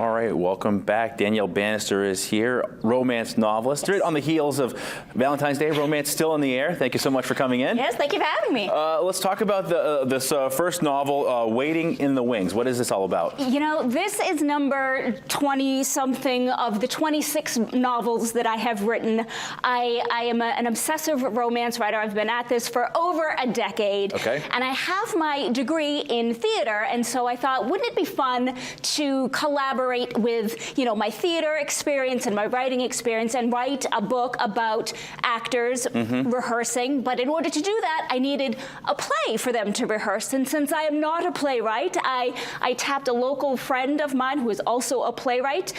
All right, welcome back. Danielle Bannister is here, romance novelist. Right on the heels of Valentine's Day, romance still in the air. Thank you so much for coming in. Yes, thank you for having me. Let's talk about this first novel, Waiting in the Wings. What is this all about? You know, this is number 20-something of the 26 novels that I have written. I am an obsessive romance writer. I've been at this for over a decade. Okay. And I have my degree in theater, and so I thought, wouldn't it be fun to collaborate with, you know, my theater experience and my writing experience and write a book about actors rehearsing. But in order to do that, I needed a play for them to rehearse. And since I am not a playwright, I tapped a local friend of mine who is also a playwright,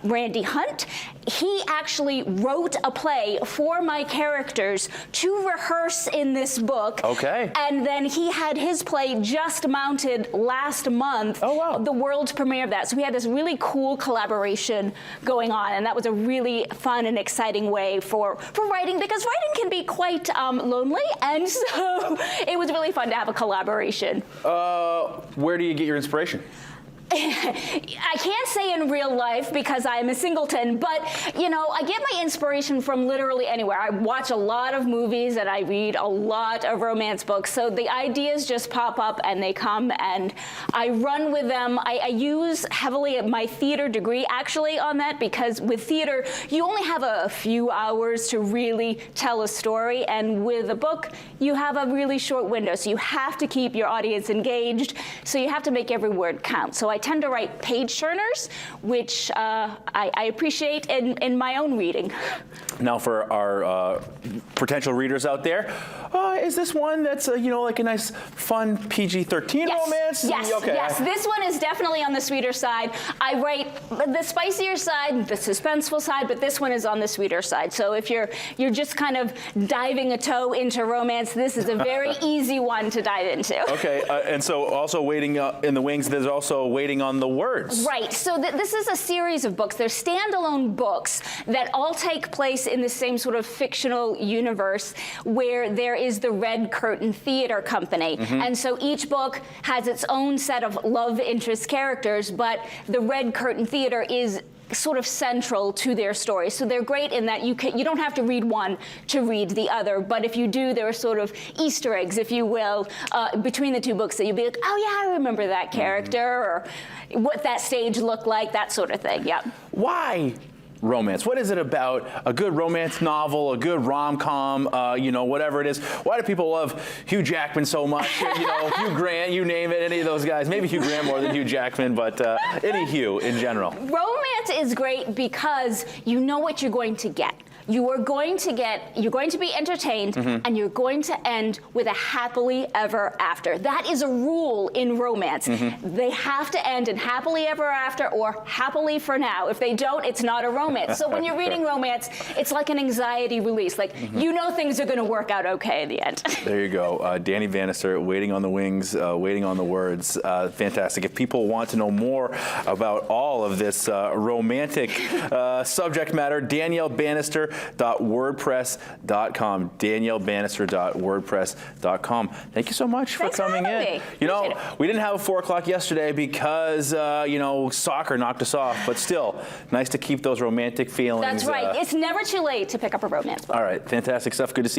Randy Hunt. He actually wrote a play for my characters to rehearse in this book. Okay. And then he had his play just mounted last month. Oh, wow. The world premiere of that. So we had this really cool collaboration going on, and that was a really fun and exciting way for writing, because writing can be quite lonely, and so it was really fun to have a collaboration. Where do you get your inspiration? I can't say in real life because I'm a singleton, but, you know, I get my inspiration from literally anywhere. I watch a lot of movies and I read a lot of romance books, so the ideas just pop up and they come and I run with them. I use heavily my theater degree actually on that, because with theater, you only have a few hours to really tell a story, and with a book, you have a really short window, so you have to keep your audience engaged, so you have to make every word count. So I tend to write page turners, which I appreciate in my own reading. Now, for our potential readers out there, is this one that's you know, like a nice, fun PG-13 romance? Yes, okay. yes. This one is definitely on the sweeter side. I write the spicier side, the suspenseful side, but this one is on the sweeter side. So if you're just kind of diving a toe into romance, this is a very easy one to dive into. Okay, and so also Waiting in the Wings, there's also Waiting on the Words. Right, so this is a series of books. They're standalone books that all take place in the same sort of fictional universe where there is the Red Curtain Theater Company. And so each book has its own set of love interest characters, but the Red Curtain Theater is sort of central to their story. So they're great in that you don't have to read one to read the other, but if you do, there are sort of Easter eggs, if you will, between the two books that you'll be like, oh yeah, I remember that character, or what that stage looked like, that sort of thing, yeah. Why romance? What is it about a good romance novel, a good rom-com, you know, whatever it is? Why do people love Hugh Jackman so much? You know, Hugh Grant, you name it, any of those guys. Maybe Hugh Grant more than Hugh Jackman, but any Hugh in general. Romance is great because you know what you're going to get. You're going to be entertained, and you're going to end with a happily ever after. That is a rule in romance. They have to end in happily ever after or happily for now. If they don't, it's not a romance. So when you're reading romance, it's like an anxiety release. Like, you know things are going to work out okay in the end. There you go. Danny Bannister, Waiting on the Wings, Waiting on the Words. Fantastic. If people want to know more about all of this romantic subject matter, Danielle Bannister, .wordpress.com. DanielleBannister.wordpress.com. Thank you so much for coming in. Me. You know, we didn't have a 4 o'clock yesterday because, you know, soccer knocked us off, but still, nice to keep those romantic feelings. That's right. It's never too late to pick up a romance book. All right. Fantastic stuff. Good to see you.